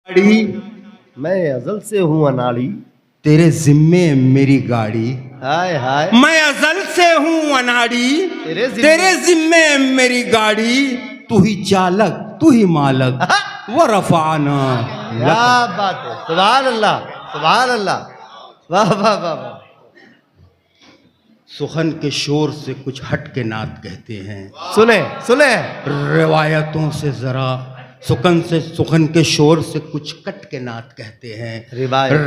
मैं अजल से हूँ अनाड़ी, तेरे जिम्मे मेरी गाड़ी। हाय हाय मैं अजल से हूँ अनाड़ी, तेरे जिम्मे मेरी गाड़ी। तू ही चालक तू ही मालक वो रफाना। क्या बात है, सुभान अल्लाह सुभान अल्लाह, वाह वाह वाह वाह। सुखन के शोर से कुछ हट के नात कहते हैं। सुने सुने रिवायतों से जरा सुखन के शोर से कुछ कट के नात कहते हैं।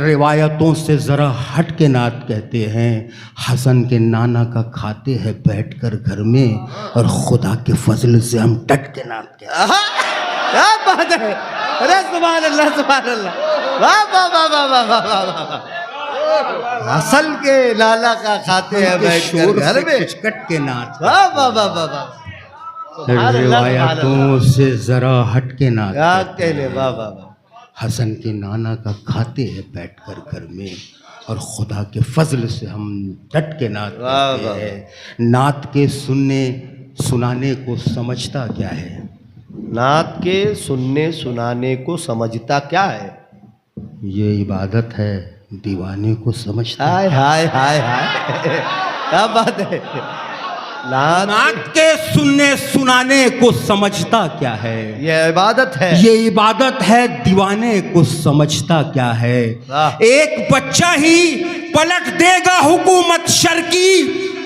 रिवायतों से जरा हट के नात कहते हैं। हसन के नाना का खाते हैं बैठकर घर में, और खुदा के फजल से हम डट के नात कहते हैं। क्या बात है, अरे सुभान अल्लाह सुभान अल्लाह, वाह वाह वाह वाह वाह वाह वाह। हसन के नाना का खाते हैं बैठकर घर में, कुछ कट के नात। वाह वाह वाह वाह वाह। रिवायतों से जरा हट के नात कहने, वाह वाह वाह। हसन के नाना का खाते हैं बैठकर घर में, और खुदा के फजल से हम डट के नात कहते हैं। नात के सुनने सुनाने को समझता क्या है? नात के सुनने सुनाने को समझता क्या है? ये इबादत है दीवाने को समझता। हाय हाय हाय हाय, क्या बात है। नात के सुनने सुनाने को समझता क्या है? ये इबादत है, ये इबादत है दीवाने को समझता क्या है? एक बच्चा ही पलट देगा हुकूमत शर की,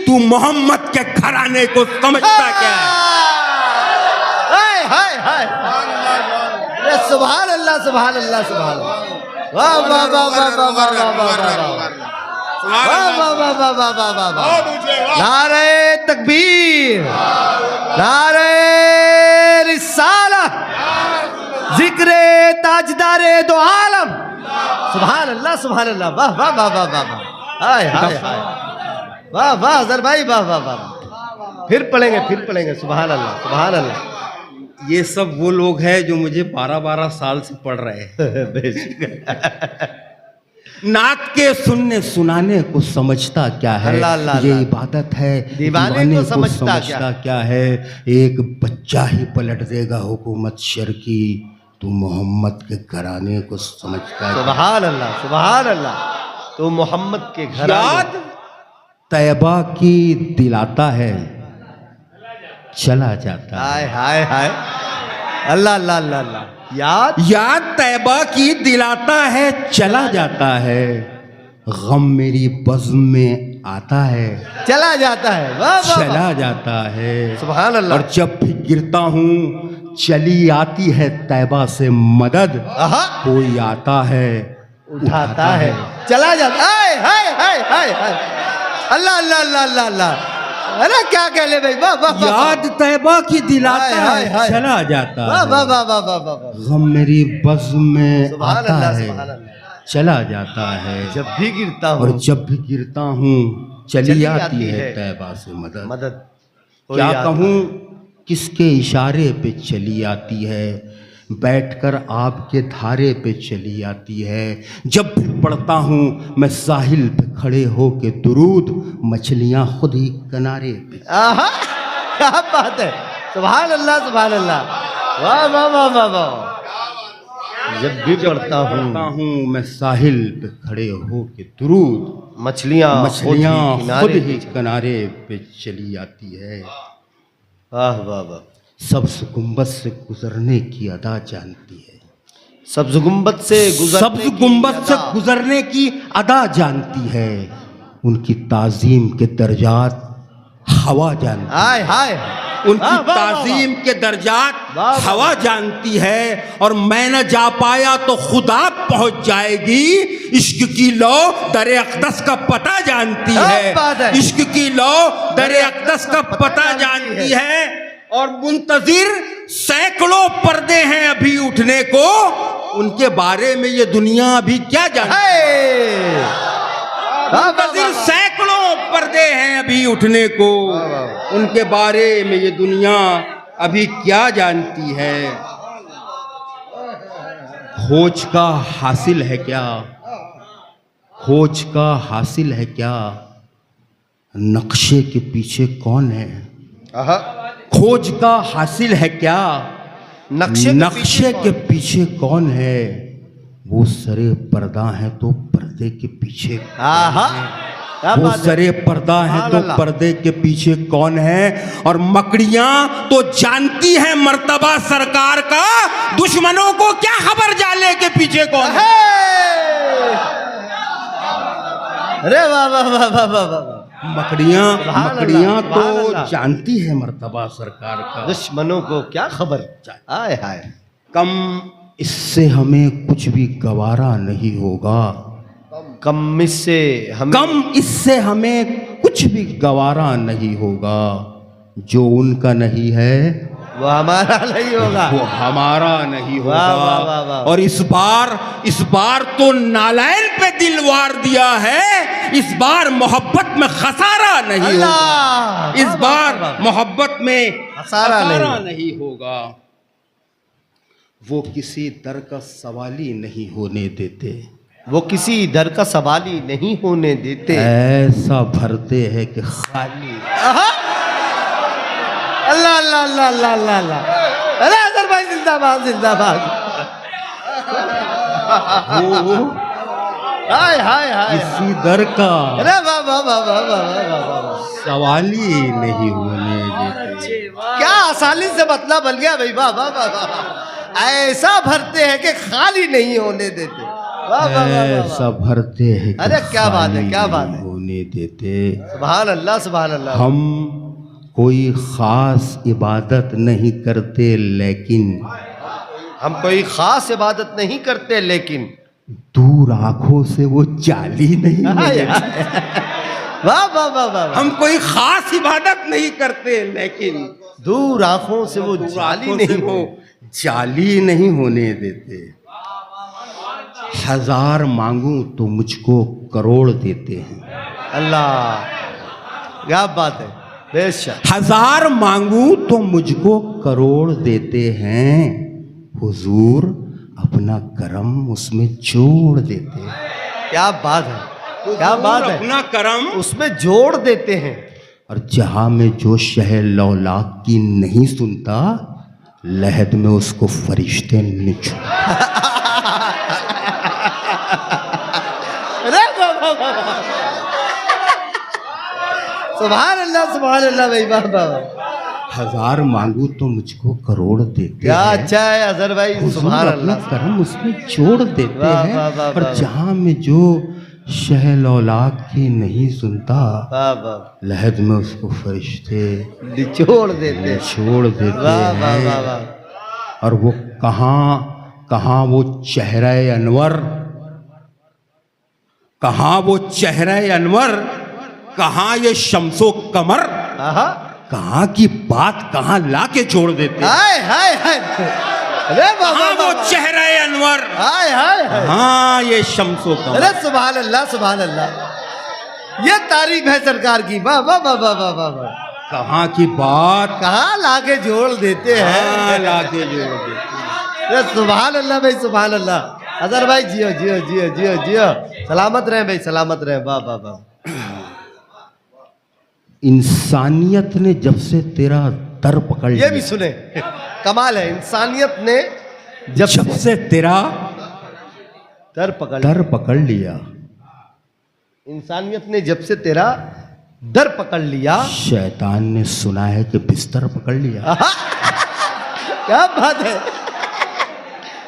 तू मोहम्मद के घराने को समझता क्या है? हाय हाय हाय, सुभान अल्लाह सुभान अल्लाह सुभान अल्लाह, वाह वाह वाह वाह वाह वाह वाह वाह वाह वाह वाह वाह वाह वाह वाह। नारे तकबीर, नारे रिसालत, जिक्रे ताजदारे दो आलम, सुभान अल्लाह सुभान अल्लाह, वाह वाह वाह वाह वाह वाह, हाय हाय हाय, वाह वाह अजहर भाई, वाह वाह वाह। फिर पढ़ेंगे सुभान अल्लाह सुभान अल्लाह। ये सब वो लोग हैं जो मुझे 12-12 साल से पढ़ रहे हैं। नात के सुनने सुनाने को समझता क्या है? ये इबादत है दीवाने को समझता क्या है? एक बच्चा ही पलट देगा हुकूमत शर की, तू मोहम्मद के घराने को समझता है। सुभान अल्लाह सुभान अल्लाह, तू मोहम्मद के घर। याद तैयबा की दिलाता है चला जाता है। हाय हाय हाय, अल्लाह अल्लाह अल्लाह अल्लाह। याद तैयबा की दिलाता है चला जाता है, गम मेरी बज़्म में आता है चला जाता है, वाह वाह चला जाता है। सुभान अल्लाह। और जब भी गिरता हूँ चली आती है तैयबा से मदद, कोई आता है उठाता है चला जाता है। हाय हाय हाय हाय हाय, अल्लाह अल्लाह अल्लाह अल्लाह अल्लाह। अरे क्या कह ले भाई, वाह वाह। याद तैयबा की दिलाता है चला जाता है, वाह वाह वाह वाह वाह वाह। गम मेरी बज़्म में आता है चला जाता है। जब भी गिरता हूँ, और जब भी गिरता हूँ चली आती है तैयबा से मदद। क्या कहूँ किसके इशारे पे चली आती है, बैठकर आपके धारे पे चली आती है। जब भी पढ़ता हूँ मैं साहिल पे खड़े हो के दुरूद, मछलियाँ खुद ही किनारे पे। क्या बात है, सुभान अल्लाह सुभान अल्लाह, वाह वाह वाह वाह वाह। जब भी पढ़ता हूँ मैं साहिल पे खड़े हो के दुरूद, मछलियाँ खुद ही किनारे पे चली आती है। वाह वाह वाह। सब्ज़ गुंबद से गुजरने की अदा जानती है, सब्ज़ गुंबद से गुजरने की अदा जानती है। उनकी ताज़ीम के दर्जात हवा जानती है। हाय हाय, उनकी ताज़ीम के दर्जात हवा जानती है। और मैं न जा पाया तो खुदा पहुंच जाएगी, इश्क की लो दरे अक़दस का पता जानती है। इश्क की लो दरे अक़दस का पता जानती है। और मुंतजिर सैकड़ों पर्दे हैं अभी उठने को, उनके बारे में ये दुनिया अभी क्या जानती है? मुंतजिर सैकड़ों पर्दे हैं अभी उठने को, उनके बारे में ये दुनिया अभी क्या जानती है? खोज का हासिल है क्या, खोज का हासिल है क्या, नक्शे के पीछे कौन है? खोज का हासिल है क्या, नक्शे के पीछे कौन है? वो सरे पर्दा है तो पर्दे के पीछे आहा क्या वो बात है। सरे पर्दा है तो अल्लाह। पर्दे के पीछे कौन है। और मकड़ियां तो जानती हैं मर्तबा सरकार का, दुश्मनों को क्या खबर जाले के पीछे कौन है। अरे वाह वाह वाह वाह वाह वाह। मकड़ियां सुभान मकड़ियां अल्लाह, सुभान तो अल्लाह। जानती है मर्तबा सरकार का, दुश्मनों को क्या खबर। हाय हाय। कम इससे हमें कुछ भी गवारा नहीं होगा, कम इससे हम कम इससे हमें कुछ भी गवारा नहीं होगा। जो उनका नहीं है वो हमारा नहीं होगा। वो हमारा नहीं वाह, वाह, वाह, होगा। वाह। और इस बार तो नालायन पे दिल वार दिया है, इस बार मोहब्बत में खसारा नहीं होगा। अल्लाह इस बार मोहब्बत में खसारा नहीं होगा। वो किसी दर का सवाल ही नहीं होने देते, वो किसी दर का सवाल ही नहीं होने देते। ऐसा भरते हैं कि खाली। आहा। अल्लाह अल्लाह अल्लाह अल्लाह अल्लाह अल्लाह। अरे अजहर भाई जिंदाबाद जिंदाबाद। हाय हाय हाय। किसी दर का अरे वाह वाह वाह वाह वाह वाह वाह वाह। सवाल ही नहीं होने देते। क्या आसानी से मतलब बन गया भाई। वाह वाह वाह वाह। ऐसा भरते हैं कि खाली नहीं होने देते। वाह वाह वाह वाह ऐसा वाह। भरते हैं कि अरे क्या बात है, खाली क्या बात नहीं है। होने देते। सुभान अल्लाह सुभान अल्लाह। हम कोई खास इबादत नहीं करते, लेकिन हम कोई खास इबादत नहीं करते, लेकिन दूर आंखों से वो जाली नहीं हाय, होने हाय। वाह वाह वाह वाह वाह। हम कोई खास इबादत नहीं करते, लेकिन दूर आंखों से वो दूर जाली आंखों से नहीं वो हो। जाली नहीं होने देते। हजार मांगूं तो मुझको करोड़ देते हैं। अल्लाह क्या बात है। बेशक। हजार मांगूं तो मुझको करोड़ देते हैं, हुजूर अपना करम उसमें जोड़ देते हैं। क्या बात है, क्या बात है। अपना करम उसमें जोड़ देते हैं। और जहां में जो शह लौलाक की नहीं सुनता, लहद में उसको फरिश्ते निच। अरे वाह वाह वाह वाह। सुभान अल्लाह भाई वाह वाह वाह। हजार मांगू तो मुझको करोड़ देते क्या हैं, अच्छा है अजहर भाई। हुजूर सुभान अपना अल्लाह। करम उसमें जोड़ देते वाह, हैं। वाह, वाह, और वाह, जहां में जो शह लौलाक की नहीं सुनता, वाह वाह। लहद में उसको फरिश्ते निचोड़ देते हैं। छोड़ देते वाह वाह वाह हैं। वाह। और वो कहाँ वो चेहरा अनवर, कहाँ वो चेहरा अनवर, कहाँ ये शम्सो कमर, आहा। कहाँ की बात कहाँ ला के छोड़ देते हैं। हाय हाय हाय। अरे वाह वाह कहाँ वो वाह। चेहरा अनवर, हाय हाय हाय। हाँ ये शम्सो कमर। अरे सुभान अल्लाह सुभान अल्लाह। ये तारीफ है सरकार की। वाह वाह वाह वाह वाह वाह वाह। कहाँ की बात कहाँ लाके जोड़ देते कहाँ हैं। ला के जोड़ देते हैं। अरे सुभान अल्लाह भाई सुभान अल्लाह। अजहर भाई जियो जियो जियो जियो जियो। सलामत रहे भाई सलामत रहे। वाह वाह वाह। इंसानियत ने जब से तेरा दर पकड़ ये लिया, भी सुने। कमाल है। इंसानियत ने जब जब से तेरा दर पकड़ दर पकड़ लिया, इंसानियत ने जब से तेरा दर पकड़ लिया। शैतान ने सुना है कि बिस्तर पकड़ लिया। आहा, क्या बात है।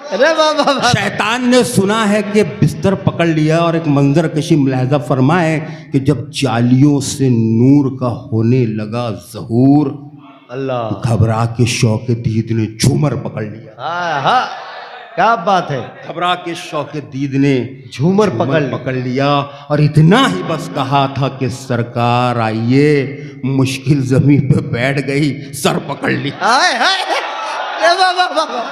अरे वाह वाह वाह। शैतान ने सुना है कि बिस्तर पकड़ लिया। और एक मंजर कशी मुलाहजा फरमाए कि जब जालियों से नूर का होने लगा ज़हूर, अल्लाह। घबरा के शौक दीद ने झूमर पकड़ लिया। हाँ हाँ क्या बात है। घबरा के शौक दीद ने झूमर पकड़ लिया। और इतना ही बस कहा था कि सरकार आइए, मुश्किल जमीन पे बैठ गई, सर पकड़ लिया। हाय हाय। अरे वाह वाह वाह वाह।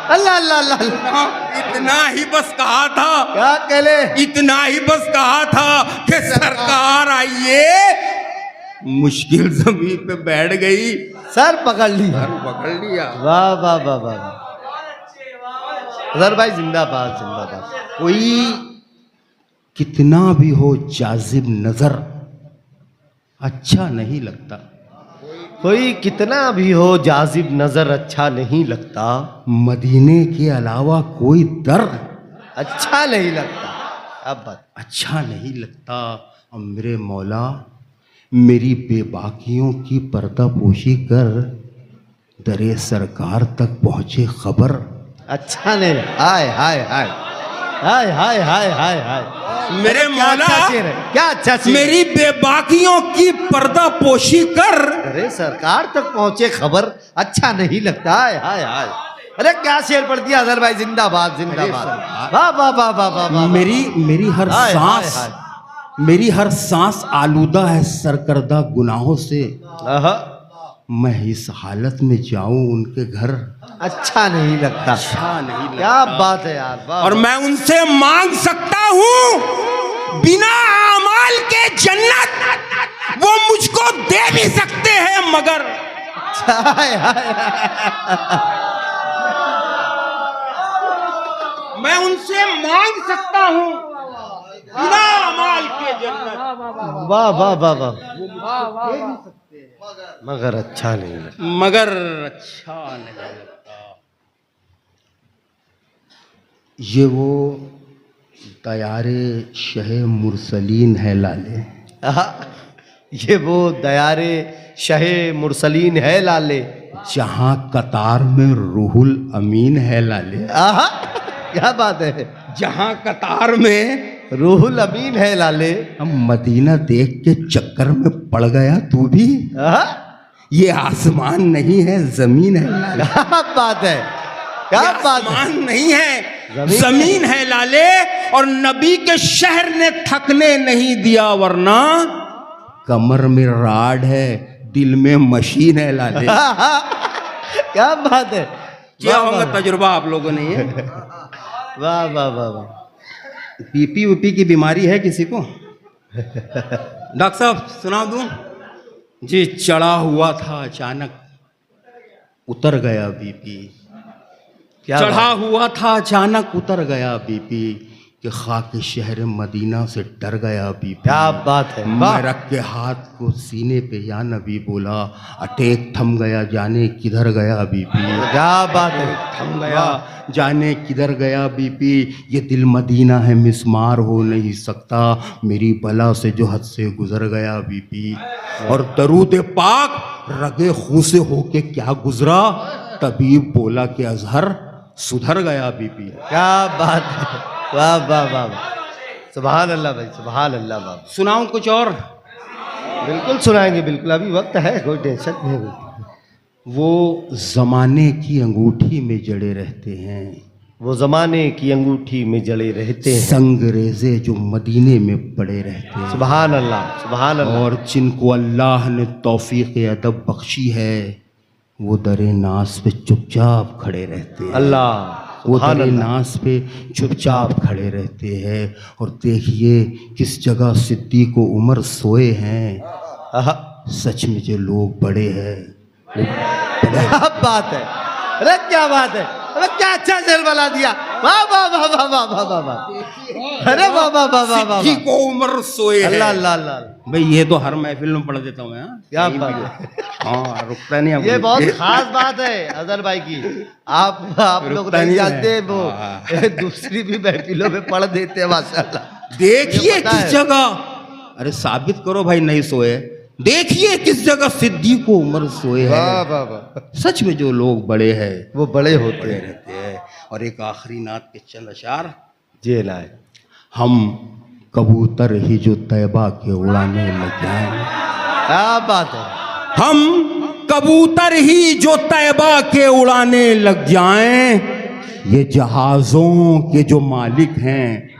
अल्लाह अल्लाह अल्लाह अल्लाह। इतना ही बस कहा था, क्या कहले। इतना ही बस कहा था कि सरकार आइए, मुश्किल जमीन पे बैठ गई, सर पकड़ लिया। सर पकड़ लिया। वाह वाह वाह वाह। अजहर भाई जिंदाबाद जिंदाबाद। कोई कितना भी हो जाजिब नजर अच्छा नहीं लगता, कोई कितना भी हो जाजिब नजर अच्छा नहीं लगता। मदीने के अलावा कोई दर अच्छा नहीं लगता। अब बात अच्छा नहीं लगता। अब मेरे मौला मेरी बेबाकियों की पर्दापोशी कर, दरे सरकार तक पहुँचे खबर। अच्छा नहीं। हाय हाय हाय हाय हाय हाय हाय हाय। मेरे क्या मौला अच्छा शेर है, क्या अच्छा शेर है। मेरी बेबाकियों की पर्दापोशी कर, अरे सरकार तक पहुंचे खबर, अच्छा नहीं लगता। हाय हाय हाय। अरे क्या शेर पढ़ दिया अजहर भाई, जिंदाबाद जिंदाबाद। वाह वाह वाह वाह वाह वाह। मेरी हर हाय, सांस हाय, मेरी हर सांस आलूदा है सरकर्दा गुनाहों से। आहा, मैं इस हालत में जाऊं उनके घर, अच्छा नहीं लगता। अच्छा नहीं लगता। क्या बात है यार, वाह, और वाह। मैं उनसे मांग सकता हूं बिना अमाल के जन्नत, वो मुझको दे भी सकते हैं मगर। हाय हाय मैं उनसे मांग सकता हूं बिना अमाल के जन्नत, वाह वाह वाह वाह। मगर अच्छा नहीं लगता। मगर अच्छा नहीं लगता। ये वो दयारे शहे मुरसलीन है लाले, आहा, ये वो दयारे शहे मुरसलीन है लाले। जहां कतार में रूहुल अमीन है लाले। आहा, क्या बात है। जहां कतार में रूहुल अमीन है लाले। हम मदीना देख के चक्कर में पड़ गया तू भी। आहा, ये आसमान नहीं है जमीन है लाले। क्या बात है, क्या ये बात है। आसमान नहीं है जमीन जमीन है लाले। और नबी के शहर ने थकने नहीं दिया, वरना कमर में राड है दिल में मशीन है लाले। आहा, क्या बात है। क्या वाह, होगा वाह, तजुर्बा आप लोगों ने ये। वाह वाह वाह वाह। बीपी ऊपी की बीमारी है किसी को? डॉक्टर साहब सुना दूं जी? चढ़ा हुआ था अचानक उतर गया बीपी। क्या चढ़ा बात। हुआ था अचानक उतर गया बीपी, कि खाक शहर मदीना से डर गया बीपी। क्या बात है, वाह। मैं रख के हाथ को सीने पे या नबी बोला, अटैक थम गया जाने किधर गया बीपी। क्या बात है। थम गया जाने किधर गया बीपी। ये दिल मदीना है मिस्मार हो नहीं सकता, मेरी बला से जो हद से गुजर गया बीपी। और दरूद पाक रगे खूं से होके क्या गुजरा, तबीब बोला कि अजहर सुधर गया बीपी। क्या बात है, वाह वाह वाह वाह। सुभान अल्लाह भाई, सुभान अल्लाह भाई। सुनाऊं कुछ और? बिल्कुल सुनाएंगे, बिल्कुल अभी वक्त है, कोई टेंशन नहीं। वो जमाने की अंगूठी में जड़े रहते हैं, वो जमाने की अंगूठी में जड़े रहते हैं। संगरेजे जो मदीने में पड़े रहते हैं। सुभान अल्लाह, सुभान अल्लाह। और जिनको अल्लाह ने तौफीक अदब बख्शी है, वो दरे नास पे चुपचाप खड़े रहते हैं। अल्लाह, वो सुभान दरे अल्लाह। नास पे चुपचाप खड़े रहते हैं। और देखिए किस जगह सिद्दीक को उमर सोए हैं। आहा, सच में जो लोग बड़े हैं। क्या बात है, अरे क्या बात है, अरे क्या अच्छा शेर बना दिया। वाह वाह वाह वाह वाह वाह वाह वाह। अरे वाह वाह वाह वाह वाह। सिद्दीक को उमर सोए हैं। अल्लाह अल्लाह अल्लाह। भाई ये तो हर महफिल में पढ़ देता हूँ मैं। हाँ? क्या कहीं बात भी। है। हाँ रुकता नहीं अब। ये बहुत खास बात है अजहर भाई की। आप लोग रुकता नहीं नहीं जानते, है। वो हाँ। दूसरी भी महफिलों में पढ़ देते हैं माशाल्लाह। देखिए मुझे पता किस है। जगह, अरे साबित करो भाई नहीं सोए। देखिए किस जगह सिद्दीक को उमर सोए वाह हैं। वाह वाह। सच में जो लोग बड़े हैं वो बड़े होते बड़े हैं। रहते हैं। और एक आखिरी नात के चंद अशार। जी लाए। हम कबूतर ही जो तैबा के उड़ाने लग जाएं, क्या बात है। हम कबूतर ही जो तैबा के उड़ाने लग जाएं, ये जहाजों के जो मालिक हैं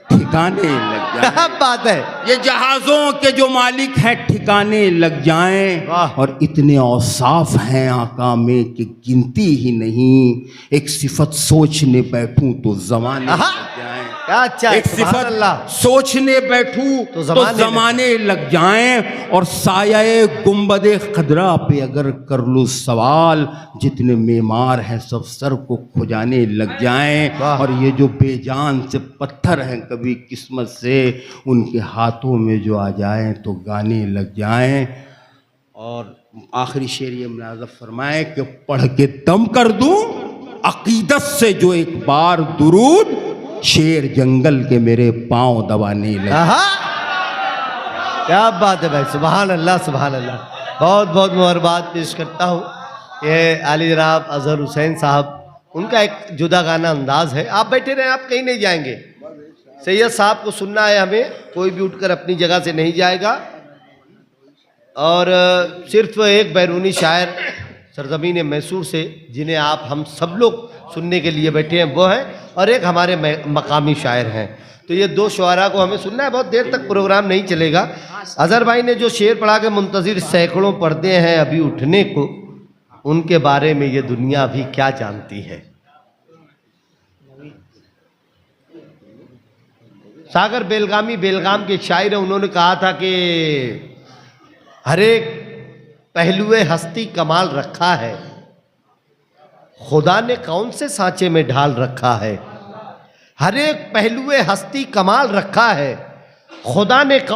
ठिकाने लग क्या जाएं। बात है। ये जहाजों के जो मालिक हैं ठिकाने लग जाएं। वाह। और इतने औसाफ हैं आका में कि गिनती ही नहीं। एक सिफत सोचने बैठूं तो जमाने आहा। लग जाएं। क्या अच्छा है, एक सुभान सिफत अल्लाह। सोचने बैठूं तो तो जमाने जमाने लग जाएं। और साये गुंबदे खदरा पे अगर कर लूं सवाल, जितने मेमार हैं सब सर को खुजाने लग जाएं। वाह। और ये जो बेजान से पत्थर हैं कभी किस्मत से, उनके हाथों में जो आ जाएं तो गाने लग जाएं। और आखिरी शेर ये मुलाज़ा फरमाए कि पढ़ के दम कर दूं अकीदत से जो एक बार दुरूद, शेर जंगल के मेरे पांव दबाने लगे। आहा, क्या बात है भाई, सुभान अल्लाह सुभान अल्लाह। बहुत बहुत मुबारकबाद पेश करता हूँ। ये आली जनाब अजहर हुसैन साहब, उनका एक जुदा गाना अंदाज है। आप बैठे रहें, आप कहीं नहीं जाएंगे। सैयद साहब को सुनना है हमें, कोई भी उठकर अपनी जगह से नहीं जाएगा। और सिर्फ एक बैरूनी शायर सरजमीन मैसूर से, जिन्हें आप हम सब लोग सुनने के लिए बैठे हैं, वो हैं, और एक हमारे मकामी शायर हैं। तो ये दो शुआरा को हमें सुनना है। बहुत देर तक प्रोग्राम नहीं चलेगा। अजहर भाई ने जो शेर पढ़ा के मुंतजिर सैकड़ों पढ़ते हैं अभी उठने को, उनके बारे में ये दुनिया अभी क्या जानती है। सागर बेलगामी बेलगाम के शायर हैं, उन्होंने कहा था कि हर एक पहलुए हस्ती कमाल रखा है, खुदा ने कौन से सांचे में ढाल रखा है। हर एक पहलुए हस्ती कमाल रखा है, खुदा ने कौन